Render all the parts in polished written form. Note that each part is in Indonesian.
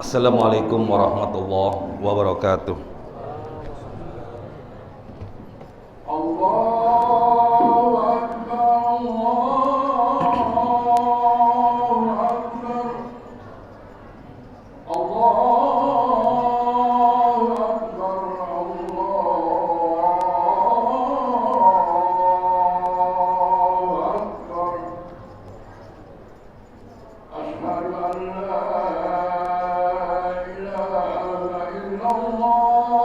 Assalamualaikum warahmatullahi wabarakatuh. Allah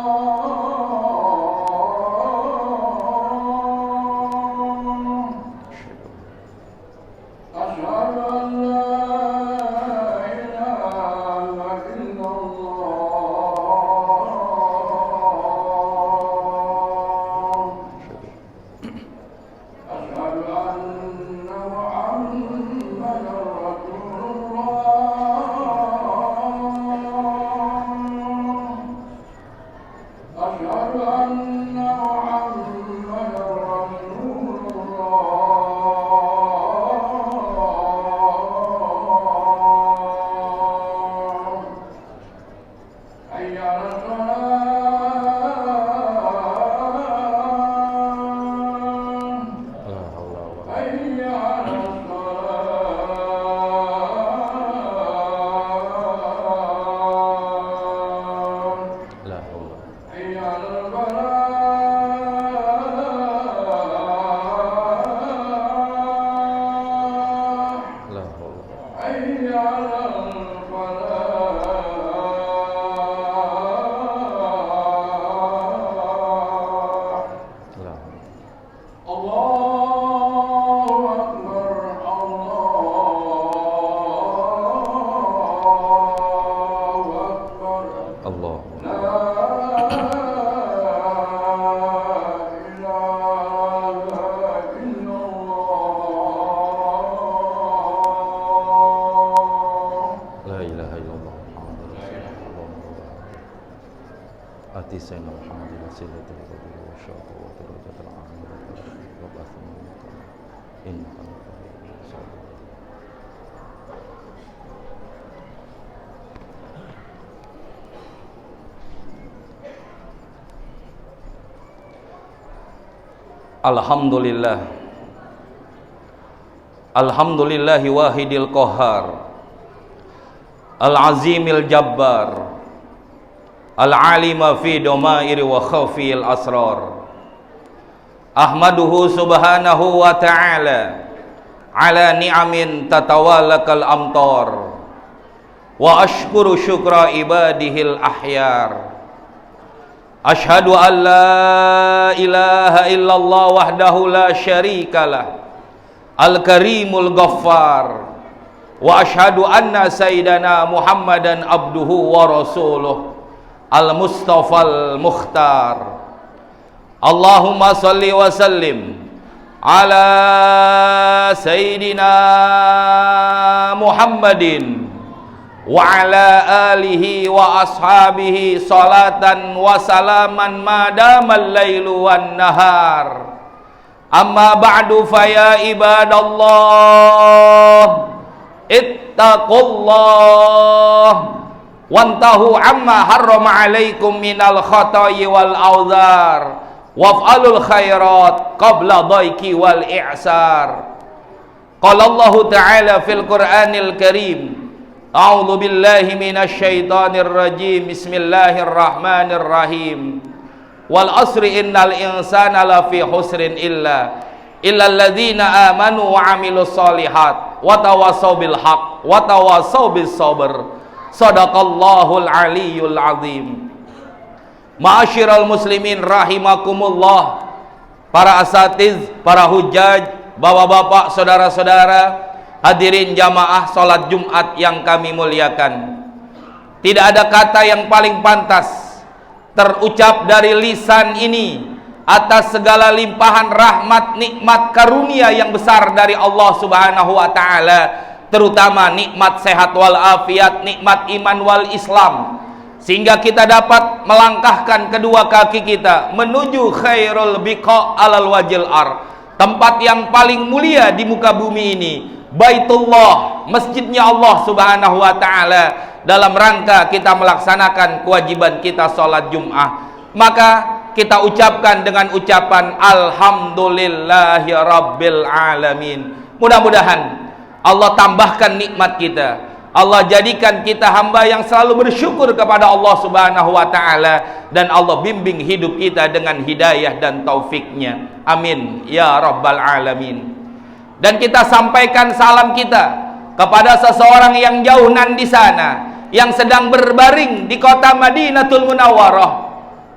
Alhamdulillah. Alhamdulillahi wahidil qahar, al-azimil jabbar, al-alima fi domairi wa khafiyil asrar. Ahmaduhu subhanahu wa ta'ala ala ni'amin tatawalakal amtar, wa ashkuru syukra ibadihil ahyar. Ashhadu an la ilaha illallah wahdahu la syarikalah, al-karimul ghaffar, wa ashhadu anna sayyidana Muhammadan abduhu wa rasuluh, al-mustafal mukhtar. Allahumma salli wa sallim ala sayyidina Muhammadin wa ala alihi wa ashabihi salatan wa salaman madamal lailu wan nahar. Amma ba'du fa ya ibadallah ittaqullah wantahu amma harrama alaikum minal khata'i wal awzar waf'alul khairat qabla dhaiki wal i'sar. Qala Allah ta'ala fil Qur'anil Karim, a'udzu billahi minasy syaithanir rajim, bismillahirrahmanir rahim. Wal asri innal insana lafi husrin illa alladzina amanu wa amilus solihat wa tawassaw bil haqq wa tawassaw bis sabr. Shadaqallahul aliyyul azim. Ma'asyiral muslimin rahimakumullah, para asatiz, para hujjaj, bapak-bapak, saudara-saudara, hadirin jamaah salat Jumat yang kami muliakan. Tidak ada kata yang paling pantas terucap dari lisan ini atas segala limpahan rahmat, nikmat, karunia yang besar dari Allah Subhanahu wa taala, terutama nikmat sehat wal afiat, nikmat iman wal Islam, sehingga kita dapat melangkahkan kedua kaki kita menuju khairul biqa alal wajil ar, tempat yang paling mulia di muka bumi ini, Baitullah, masjidnya Allah Subhanahu wa taala, dalam rangka kita melaksanakan kewajiban kita sholat Jum'ah. Maka kita ucapkan dengan ucapan alhamdulillahi rabbil alamin. Mudah-mudahan Allah tambahkan nikmat kita, Allah jadikan kita hamba yang selalu bersyukur kepada Allah Subhanahu wa taala, dan Allah bimbing hidup kita dengan hidayah dan taufiknya. Amin ya rabbal alamin. Dan kita sampaikan salam kita kepada seseorang yang jauh nan di sana, yang sedang berbaring di kota Madinatul Munawwarah,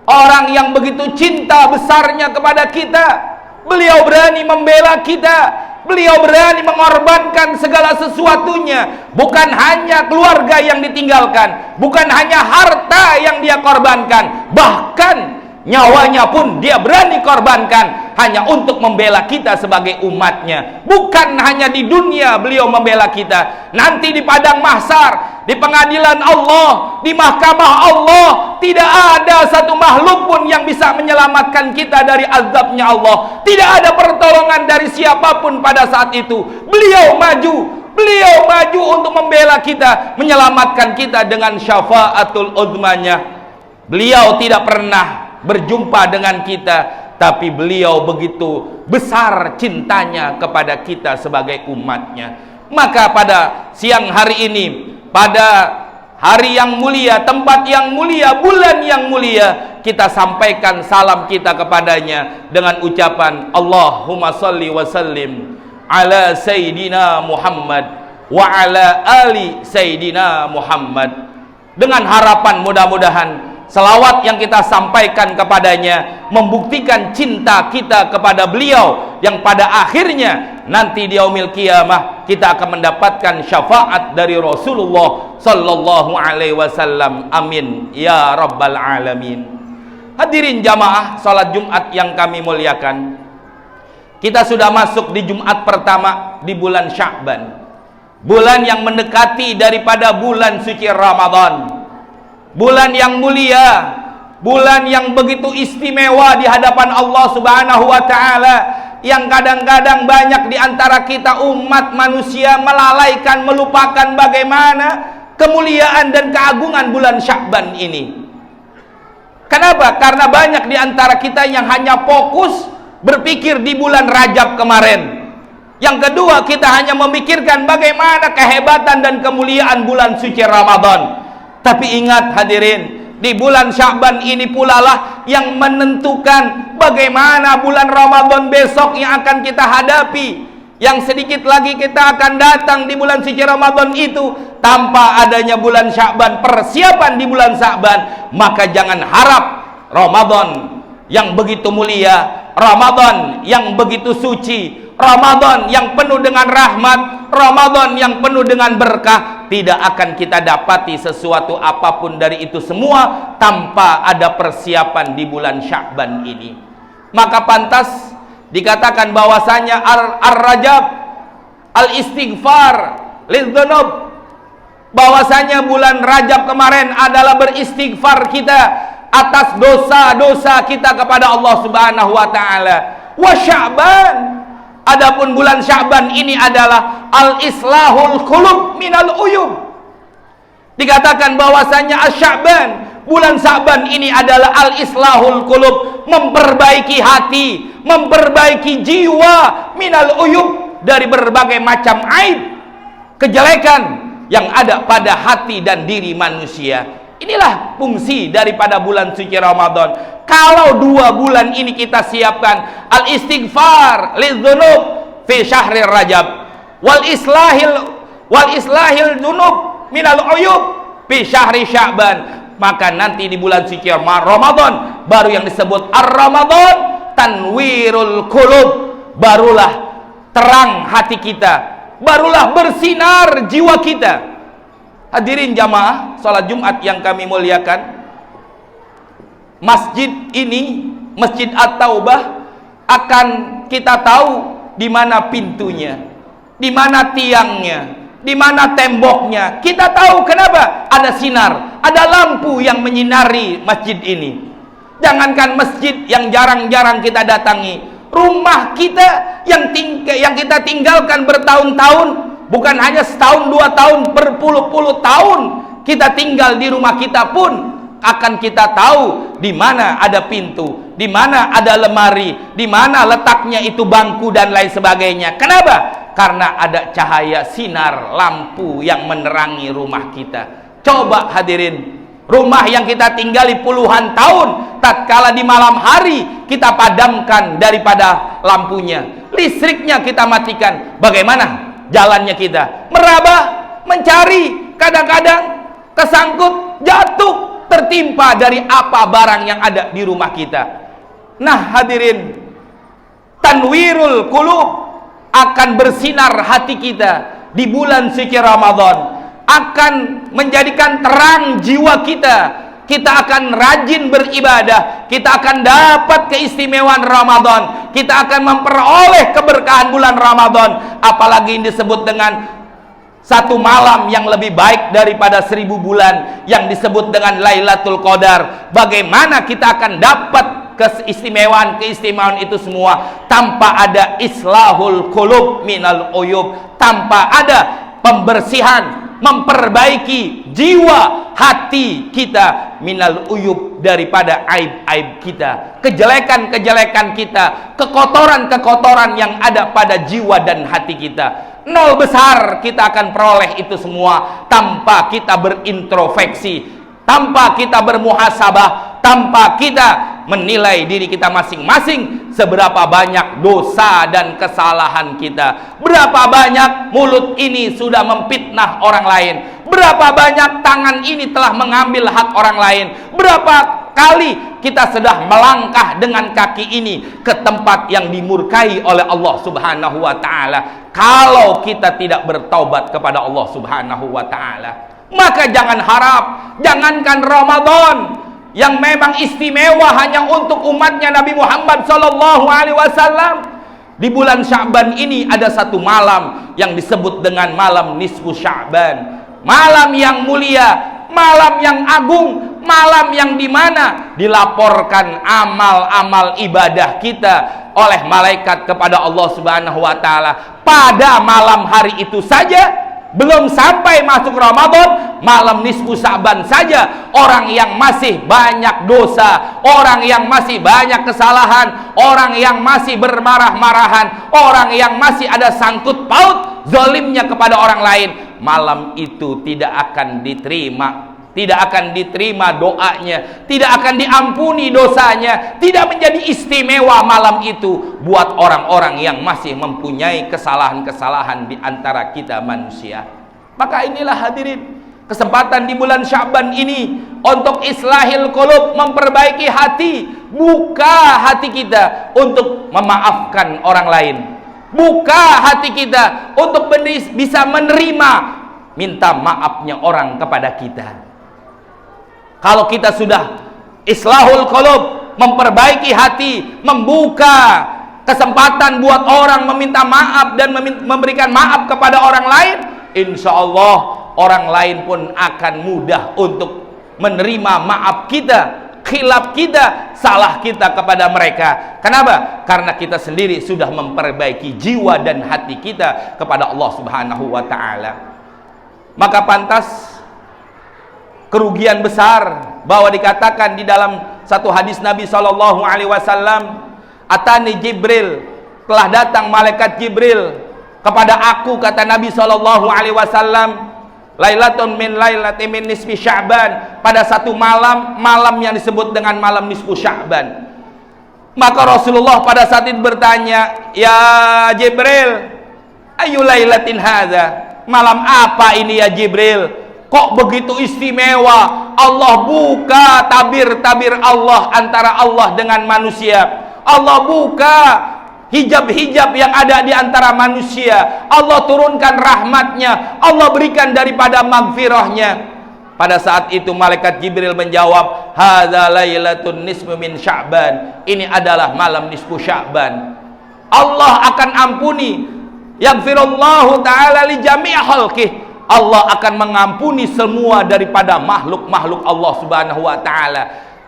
orang yang begitu cinta besarnya kepada kita. Beliau berani membela kita, beliau berani mengorbankan segala sesuatunya, bukan hanya keluarga yang ditinggalkan, bukan hanya harta yang dia korbankan, bahkan nyawanya pun dia berani korbankan hanya untuk membela kita sebagai umatnya. Bukan hanya di dunia beliau membela kita, nanti di padang mahsyar, di pengadilan Allah, di mahkamah Allah, tidak ada satu makhluk pun yang bisa menyelamatkan kita dari azabnya Allah. Tidak ada pertolongan dari siapapun pada saat itu. Beliau maju untuk membela kita, menyelamatkan kita dengan syafaatul uzmanya. Beliau tidak pernah berjumpa dengan kita, tapi beliau begitu besar cintanya kepada kita sebagai umatnya. Maka pada siang hari ini, pada hari yang mulia, tempat yang mulia, bulan yang mulia, kita sampaikan salam kita kepadanya dengan ucapan Allahumma salli wa sallim ala Sayyidina Muhammad wa ala ali Sayyidina Muhammad, dengan harapan mudah-mudahan selawat yang kita sampaikan kepadanya membuktikan cinta kita kepada beliau, yang pada akhirnya nanti di yaumil qiyamah kita akan mendapatkan syafaat dari Rasulullah sallallahu alaihi wasallam. Amin ya rabbal alamin. Hadirin jamaah salat Jumat yang kami muliakan, kita sudah masuk di Jumat pertama di bulan Sya'ban, bulan yang mendekati daripada bulan suci Ramadan, bulan yang mulia, bulan yang begitu istimewa di hadapan Allah Subhanahu wa taala, yang kadang-kadang banyak di antara kita umat manusia melalaikan, melupakan bagaimana kemuliaan dan keagungan bulan Sya'ban ini. Kenapa? Karena banyak di antara kita yang hanya fokus berpikir di bulan Rajab kemarin. Yang kedua, kita hanya memikirkan bagaimana kehebatan dan kemuliaan bulan suci Ramadan. Tapi ingat hadirin, di bulan Sya'ban ini pula lah yang menentukan bagaimana bulan Ramadan besok yang akan kita hadapi. Yang sedikit lagi kita akan datang di bulan suci Ramadan itu tanpa adanya bulan Sya'ban, persiapan di bulan Sya'ban. Maka jangan harap Ramadan yang begitu mulia, Ramadan yang begitu suci, Ramadan yang penuh dengan rahmat, Ramadan yang penuh dengan berkah, tidak akan kita dapati sesuatu apapun dari itu semua tanpa ada persiapan di bulan Sya'ban ini. Maka pantas dikatakan bahwasanya ar-rajab al-istighfar lidzunub, bahwasanya bulan Rajab kemarin adalah beristighfar kita atas dosa-dosa kita kepada Allah Subhanahu wa taala. Wa Sya'ban, adapun bulan Sya'ban ini adalah al-islahul qulub minal uyub. Dikatakan bahwasanya Asy-Sya'ban, bulan Sya'ban ini adalah al-islahul qulub, memperbaiki hati, memperbaiki jiwa, minal uyub, dari berbagai macam aib, kejelekan yang ada pada hati dan diri manusia. Inilah fungsi daripada bulan suci Ramadan. Kalau 2 bulan ini kita siapkan al-istighfar lidzunub fi syahri Rajab, wal islahil dzunub minal uyub fi syahri Sya'ban, maka nanti di bulan suci Ramadan baru yang disebut ar-Ramadan tanwirul qulub, barulah terang hati kita, barulah bersinar jiwa kita. Hadirin jamaah salat Jumat yang kami muliakan, masjid ini, Masjid At-Taubah, akan kita tahu di mana pintunya, di mana tiangnya, di mana temboknya. Kita tahu kenapa? Ada sinar, ada lampu yang menyinari masjid ini. Jangankan masjid yang jarang-jarang kita datangi, rumah kita yang kita tinggalkan bertahun-tahun, bukan hanya setahun 2 tahun, berpuluh-puluh tahun kita tinggal di rumah kita pun akan kita tahu di mana ada pintu, di mana ada lemari, di mana letaknya itu bangku dan lain sebagainya. Kenapa? Karena ada cahaya sinar lampu yang menerangi rumah kita. Coba hadirin, rumah yang kita tinggali puluhan tahun, tatkala di malam hari kita padamkan daripada lampunya, listriknya kita matikan, bagaimana jalannya kita? Meraba, mencari, kadang-kadang kesangkut, jatuh, tertimpa dari apa barang yang ada di rumah kita. Nah hadirin, tanwirul qulub, akan bersinar hati kita di bulan suci Ramadan, akan menjadikan terang jiwa kita, kita akan rajin beribadah, kita akan dapat keistimewaan Ramadan, kita akan memperoleh keberkahan bulan Ramadan. Apalagi ini disebut dengan satu malam yang lebih baik daripada 1000 bulan, yang disebut dengan Lailatul Qadar. Bagaimana kita akan dapat keistimewaan itu semua tanpa ada islahul qulub minal uyub, tanpa ada pembersihan, memperbaiki jiwa hati kita minal uyub, daripada aib-aib kita, kejelekan-kejelekan kita, kekotoran-kekotoran yang ada pada jiwa dan hati kita. Nol besar kita akan peroleh itu semua tanpa kita berintrospeksi, tanpa kita bermuhasabah, tanpa kita menilai diri kita masing-masing seberapa banyak dosa dan kesalahan kita. Berapa banyak mulut ini sudah memfitnah orang lain, berapa banyak tangan ini telah mengambil hak orang lain, berapa kali kita sudah melangkah dengan kaki ini ke tempat yang dimurkai oleh Allah Subhanahu wa taala. Kalau kita tidak bertaubat kepada Allah Subhanahu wa taala, maka jangan harap, jangankan Ramadan yang memang istimewa hanya untuk umatnya Nabi Muhammad sallallahu alaihi wasallam, di bulan Sya'ban ini ada satu malam yang disebut dengan malam nisfu Sya'ban, malam yang mulia, malam yang agung, malam yang dimana dilaporkan amal-amal ibadah kita oleh malaikat kepada Allah Subhanahu wa taala. Pada malam hari itu saja, belum sampai masuk Ramadan, malam nisfu Sya'ban saja, orang yang masih banyak dosa, orang yang masih banyak kesalahan, orang yang masih bermarah-marahan, orang yang masih ada sangkut paut zalimnya kepada orang lain, malam itu tidak akan diterima, tidak akan diterima doanya, tidak akan diampuni dosanya, tidak menjadi istimewa malam itu buat orang-orang yang masih mempunyai kesalahan-kesalahan di antara kita manusia. Maka inilah hadirin, kesempatan di bulan Sya'ban ini untuk islahil qulub, memperbaiki hati, buka hati kita untuk memaafkan orang lain, buka hati kita untuk bisa menerima minta maafnya orang kepada kita. Kalau kita sudah islahul qulub, memperbaiki hati, membuka kesempatan buat orang meminta maaf dan memberikan maaf kepada orang lain, insya Allah orang lain pun akan mudah untuk menerima maaf kita, khilaf kita, salah kita kepada mereka. Kenapa? Karena kita sendiri sudah memperbaiki jiwa dan hati kita kepada Allah Subhanahu wa taala. Maka pantas kerugian besar bahwa dikatakan di dalam satu hadis Nabi sallallahu alaihi wasallam, atani Jibril, telah datang malaikat Jibril kepada aku, kata Nabi sallallahu alaihi wasallam, lailatun min lailati min nisfi Sya'ban, pada satu malam, malam yang disebut dengan malam nisfu Sya'ban. Maka Rasulullah pada saat itu bertanya, ya Jibril, ayu lailatin hadza, malam apa ini ya Jibril? Kok begitu istimewa? Allah buka tabir-tabir Allah antara Allah dengan manusia. Allah buka hijab-hijab yang ada di antara manusia. Allah turunkan rahmatnya, Allah berikan daripada magfirahnya. Pada saat itu malaikat Jibril menjawab, hadza lailatun nisfu min Sya'ban, ini adalah malam nisfu Sya'ban. Allah akan ampuni, yaghfirullahu ta'ala li jami' khalqih, Allah akan mengampuni semua daripada makhluk-makhluk Allah Subhanahu wa taala,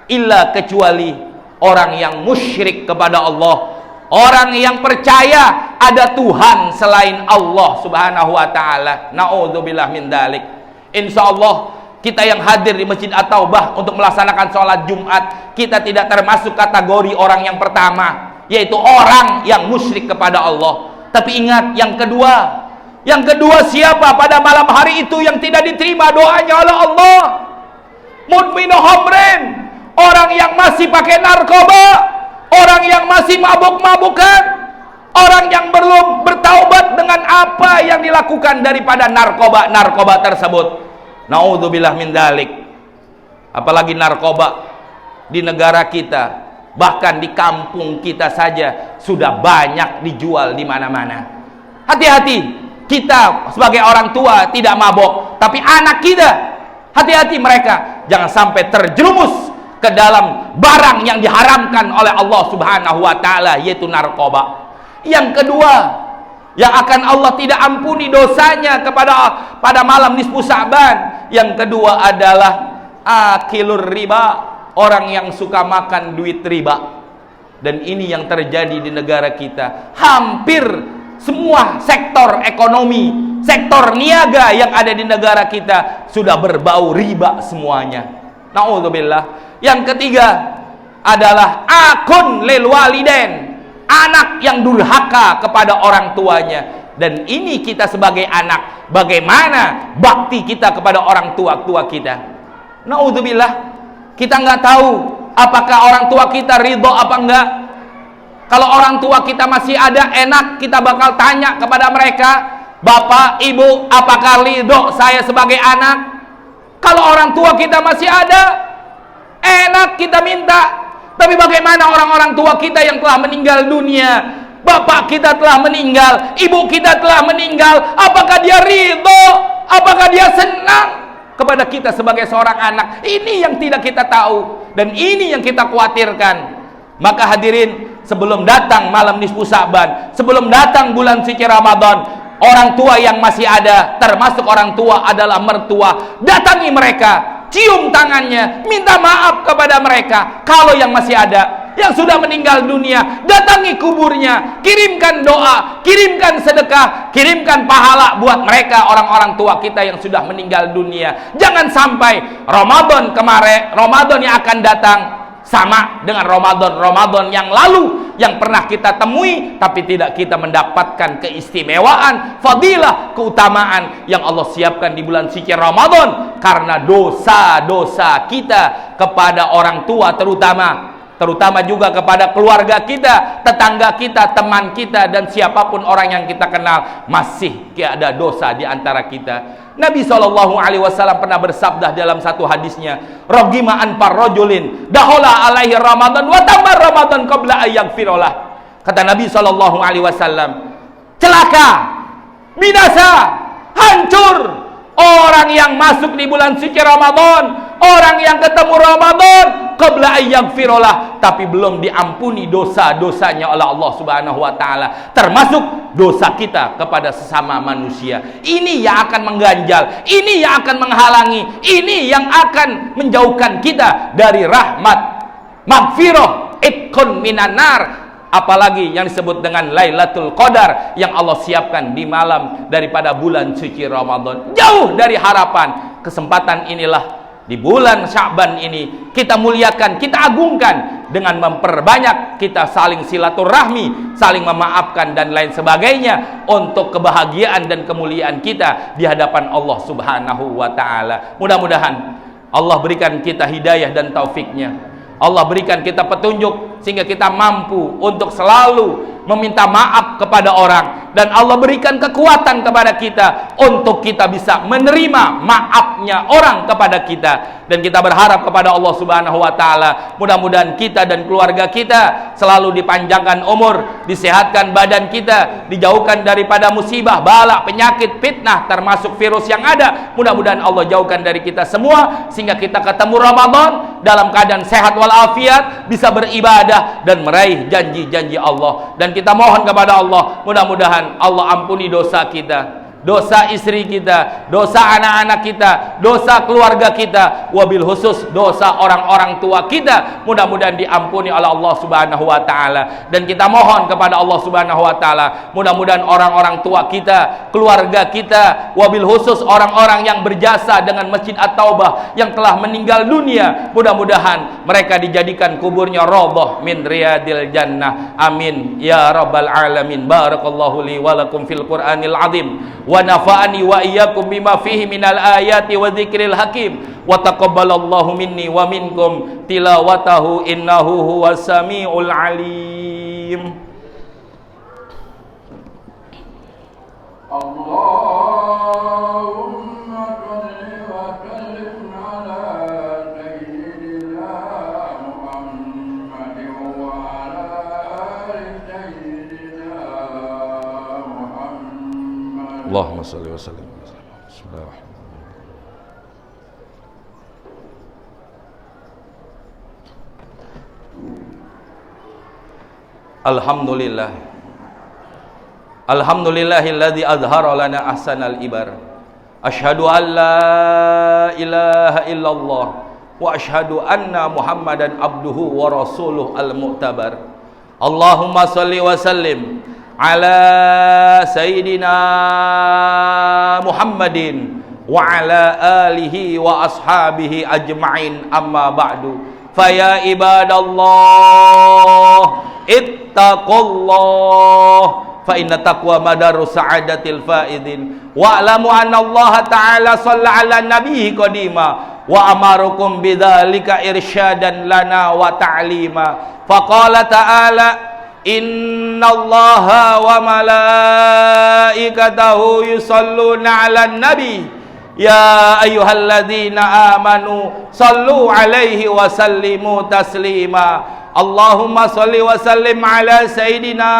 illa kecuali orang yang musyrik kepada Allah, orang yang percaya ada Tuhan selain Allah Subhanahu wa taala. Nauzubillah min dzalik. Insyaallah kita yang hadir di Masjid At-Taubah untuk melaksanakan sholat Jumat, kita tidak termasuk kategori orang yang pertama, yaitu orang yang musyrik kepada Allah. Tapi ingat, yang kedua siapa pada malam hari itu yang tidak diterima doanya oleh Allah? Mudminu khamrin, orang yang masih pakai narkoba, orang yang masih mabuk-mabukan, orang yang belum bertaubat dengan apa yang dilakukan daripada narkoba tersebut. Naudzubillah min dzalik. Apalagi narkoba di negara kita, bahkan di kampung kita saja sudah banyak dijual di mana-mana. Hati-hati, kita sebagai orang tua tidak mabok, tapi anak kita Hati-hati mereka jangan sampai terjerumus ke dalam barang yang diharamkan oleh Allah Subhanahu wa taala, yaitu narkoba. Yang kedua, yang akan Allah tidak ampuni dosanya pada malam nisfu Sa'ban, yang kedua adalah akilur riba, orang yang suka makan duit riba. Dan ini yang terjadi di negara kita. Hampir semua sektor ekonomi, sektor niaga yang ada di negara kita sudah berbau riba semuanya. Na'udzubillah. Yang ketiga adalah akun lil walidain, anak yang durhaka kepada orang tuanya. Dan ini kita sebagai anak, bagaimana bakti kita kepada orang tua kita. Na'udzubillah. Kita nggak tahu apakah orang tua kita ridho apa enggak. Kalau orang tua kita masih ada, enak kita bakal tanya kepada mereka, Bapak, Ibu, apakah ridho saya sebagai anak? Kalau orang tua kita masih ada, enak kita minta. Tapi bagaimana orang-orang tua kita yang telah meninggal dunia? Bapak kita telah meninggal, ibu kita telah meninggal. Apakah dia ridho? Apakah dia senang kepada kita sebagai seorang anak? Ini yang tidak kita tahu, dan ini yang kita khawatirkan. Maka hadirin, sebelum datang malam nisfu Sa'ban, sebelum datang bulan suci Ramadan, orang tua yang masih ada, termasuk orang tua adalah mertua, datangi mereka, cium tangannya, minta maaf kepada mereka. Kalau yang masih ada, yang sudah meninggal dunia, datangi kuburnya, kirimkan doa, kirimkan sedekah, kirimkan pahala buat mereka, orang-orang tua kita yang sudah meninggal dunia. Jangan sampai Ramadan kemarin, Ramadan yang akan datang sama dengan Ramadan yang lalu yang pernah kita temui, tapi tidak kita mendapatkan keistimewaan, fadilah, keutamaan yang Allah siapkan di bulan suci Ramadan karena dosa-dosa kita kepada orang tua, terutama juga kepada keluarga kita, tetangga kita, teman kita, dan siapapun orang yang kita kenal, masih ada dosa di antara kita. Nabi SAW pernah bersabda dalam satu hadisnya, Rogima anpar rojulin dahola alaihi Ramadan wa tamar Ramadan qabla ayyagfirolah. Kata Nabi SAW, celaka, binasa, hancur orang yang masuk di bulan suci Ramadan, orang yang ketemu Ramadan qabla ayyagfirolah, tapi belum diampuni dosa-dosanya oleh Allah Subhanahu wa taala, termasuk dosa kita kepada sesama manusia. Ini yang akan mengganjal, ini yang akan menghalangi, ini yang akan menjauhkan kita dari rahmat, maghfirah, itqun minan nar. Apalagi yang disebut dengan Lailatul Qadar yang Allah siapkan di malam daripada bulan suci Ramadan. Jauh dari harapan. Kesempatan inilah di bulan Sya'ban ini kita muliakan, kita agungkan dengan memperbanyak kita saling silaturahmi, saling memaafkan dan lain sebagainya untuk kebahagiaan dan kemuliaan kita di hadapan Allah Subhanahu wa taala. Mudah-mudahan Allah berikan kita hidayah dan taufiknya. Allah berikan kita petunjuk sehingga kita mampu untuk selalu meminta maaf kepada orang, dan Allah berikan kekuatan kepada kita untuk kita bisa menerima maafnya orang kepada kita. Dan kita berharap kepada Allah Subhanahu wa taala, mudah-mudahan kita dan keluarga kita selalu dipanjangkan umur, disehatkan badan kita, dijauhkan daripada musibah, bala, penyakit, fitnah, termasuk virus yang ada. Mudah-mudahan Allah jauhkan dari kita semua sehingga kita ketemu Ramadan dalam keadaan sehat walafiat, bisa beribadah dan meraih janji-janji Allah. Dan kita mohon kepada Allah, mudah-mudahan Allah ampuni dosa kita, dosa istri kita, dosa anak-anak kita, dosa keluarga kita, wabil khusus dosa orang-orang tua kita. Mudah-mudahan diampuni oleh Allah Subhanahu wa taala. Dan kita mohon kepada Allah Subhanahu wa taala, mudah-mudahan orang-orang tua kita, keluarga kita, wabil khusus orang-orang yang berjasa dengan Masjid At-Taubah yang telah meninggal dunia, mudah-mudahan mereka dijadikan kuburnya radhah min riyadil jannah. Amin ya rabbal alamin. Barakallahu li wa lakum fil Qur'anil azim wa nafa'ani wa iyyakum bima fihi minal ayati wa dzikril hakim wa taqabbalallahu minni wa minkum tilawatahu innahu huwas samiul alim. Allahumma shalli wa sallim ala sayyidina Muhammadin wa ala ali sayyidina Muhammad. Allahumma shalli wa sallim. Bismillahirrahmanirrahim. Alhamdulillah. Alhamdulillahilladzi azhara lana ahsanal ibar. Asyhadu an la ilaha illallah wa asyhadu anna Muhammadan abduhu wa rasuluh al-mu'tabar. Allahumma shalli wa sallim ala sayyidina Muhammadin wa ala alihi wa ashabihi ajma'in, amma ba'du. Faya ibadallah ittaqullah fa inna taqwa madaru sa'adatil faidin wa alamu anna Allah ta'ala shalla ala nabihi qadima wa amarukum bidzalika irsyadan lana wa ta'lima. Faqala ta'ala innallaha wa malaikatahu yusalluna 'alan nabi ya ayyuhalladzina amanu sallu 'alaihi wa sallimu taslima. Allahumma salli wa sallim ala sayyidina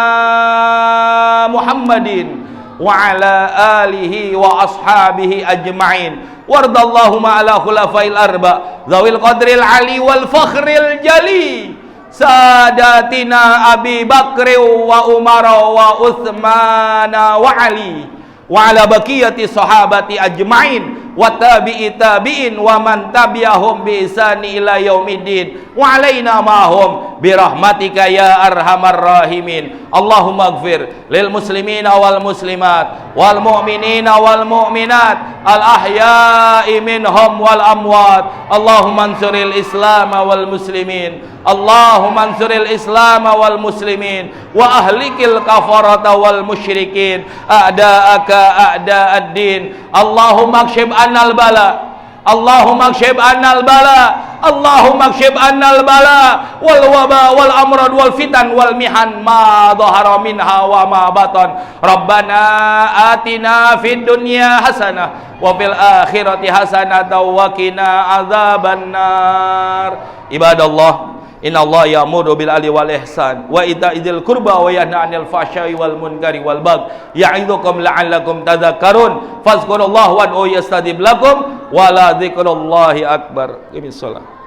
Muhammadin wa ala alihi wa ashabihi ajma'in. Wardallahumma ala khulafail arba zawil qadril ali wal fakhril jali sadatina Abi Bakr wa Umar wa Utsman wa Ali wa ala baqiyati sahabati ajma'in wa tabi'i tabi'in wa man tabi'ahum bi ihsani ila yaumiddin wa alaina ma'hum bi rahmatika ya arhamar rahimin. Allahumma ighfir lil muslimina wal muslimat wal mu'minina wal mu'minat al ahya'i minhum wal amwat. Allahumma ansuril islam wal muslimin. Allahumma ansuril islam wal muslimin wa ahlikil kafarata wal musyrikin a'da'aka a'da'ad din. Allahumma kshif annal bala, Allahumma kshif annal bala, Allahumma kshif annal bala wal waba wal amrad wal fitan wal mihan ma dhahara minha wa ma batan. Rabbana atina fid dunya hasanah wa fil akhirati hasanah wa qina adzabannar. Ibadallah, innallaha ya'muru bil adli wal ihsan wa ita'izil qurba wa yanha 'anil fahsya'i wal munkari wal baghi ya'idzukum la'allakum tadhakkarun. Fazkurullaha wad'u yastajib lakum wa la dzikrullahi akbar. Qimis shalah.